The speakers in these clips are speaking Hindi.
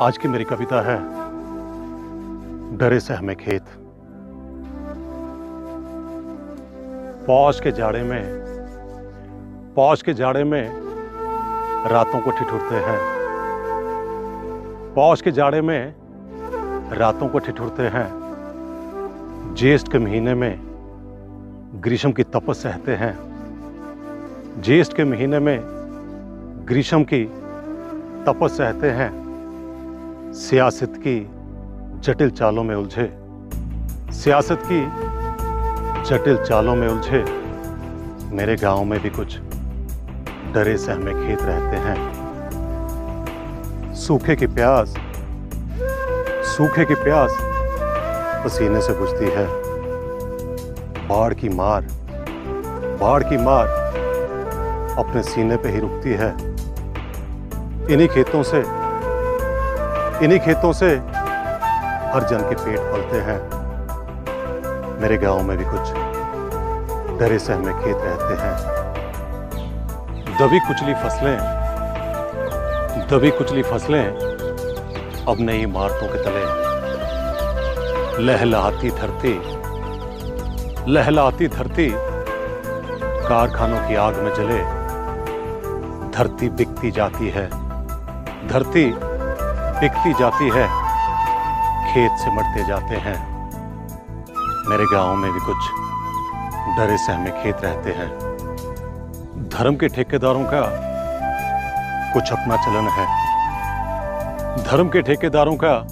आज की मेरी कविता है डरे सहमे खेत। पौष के जाड़े में रातों को ठिठुरते हैं। पौष के जाड़े में रातों को ठिठुरते हैं। ज्येष्ठ के महीने में ग्रीष्म की तपस सहते हैं। ज्येष्ठ के महीने में ग्रीष्म की तपस सहते हैं। सियासत की जटिल चालों में उलझे, सियासत की जटिल चालों में उलझे मेरे गांव में भी कुछ डरे सहमे खेत रहते हैं। सूखे की प्यास पसीने से बुझती है। बाढ़ की मार अपने सीने पे ही रुकती है। इन्हीं खेतों से हर जन के पेट पलते हैं। मेरे गांव में भी कुछ डरे सहमे खेत रहते हैं। दबी कुचली फसलें अब नई इमारतों के तले। लहलहाती धरती कारखानों की आग में जले। धरती बिकती जाती है, खेत सिमटते जाते हैं। मेरे गांव में भी कुछ डरे सहमे खेत रहते हैं। धर्म के ठेकेदारों का कुछ अपना चलन है। धर्म के ठेकेदारों का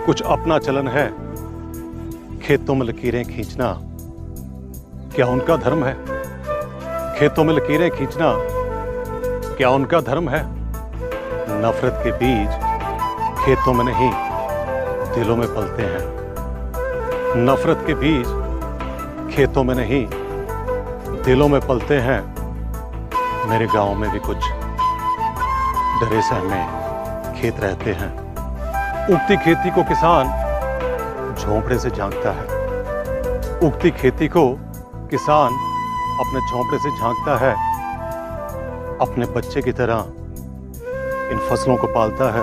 कुछ अपना चलन है। खेतों में लकीरें खींचना क्या उनका धर्म है? खेतों में लकीरें खींचना क्या उनका धर्म है? नफरत के बीज खेतों में नहीं दिलों में पलते हैं। नफरत के बीज खेतों में नहीं दिलों में पलते हैं। मेरे गांव में भी कुछ डरे सहमे खेत रहते हैं। उगती खेती को किसान झोंपड़े से झांकता है। उगती खेती को किसान अपने झोंपड़े से झांकता है। अपने बच्चे की तरह इन फसलों को पालता है।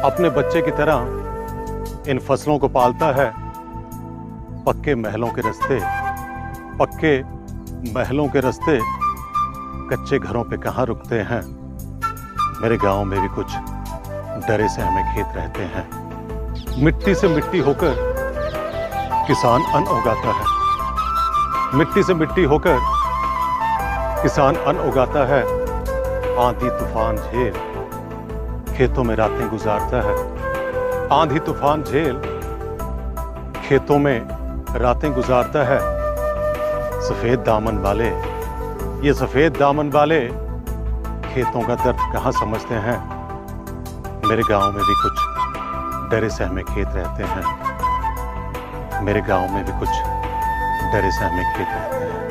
अपने बच्चे की तरह इन फसलों को पालता है। पक्के महलों के रस्ते कच्चे घरों पे कहाँ रुकते हैं। मेरे गांव में भी कुछ डरे सहमे खेत रहते हैं। मिट्टी से मिट्टी होकर किसान अन्न उगाता है। मिट्टी से मिट्टी होकर किसान अन्न उगाता है। आंधी तूफान झेल खेतों में रातें गुजारता है। आंधी तूफान झेल खेतों में रातें गुजारता है। सफेद दामन वाले खेतों का दर्द कहाँ समझते हैं। मेरे गांव में भी कुछ डरे सहमे खेत रहते हैं। मेरे गांव में भी कुछ डरे सहमे खेत रहते हैं।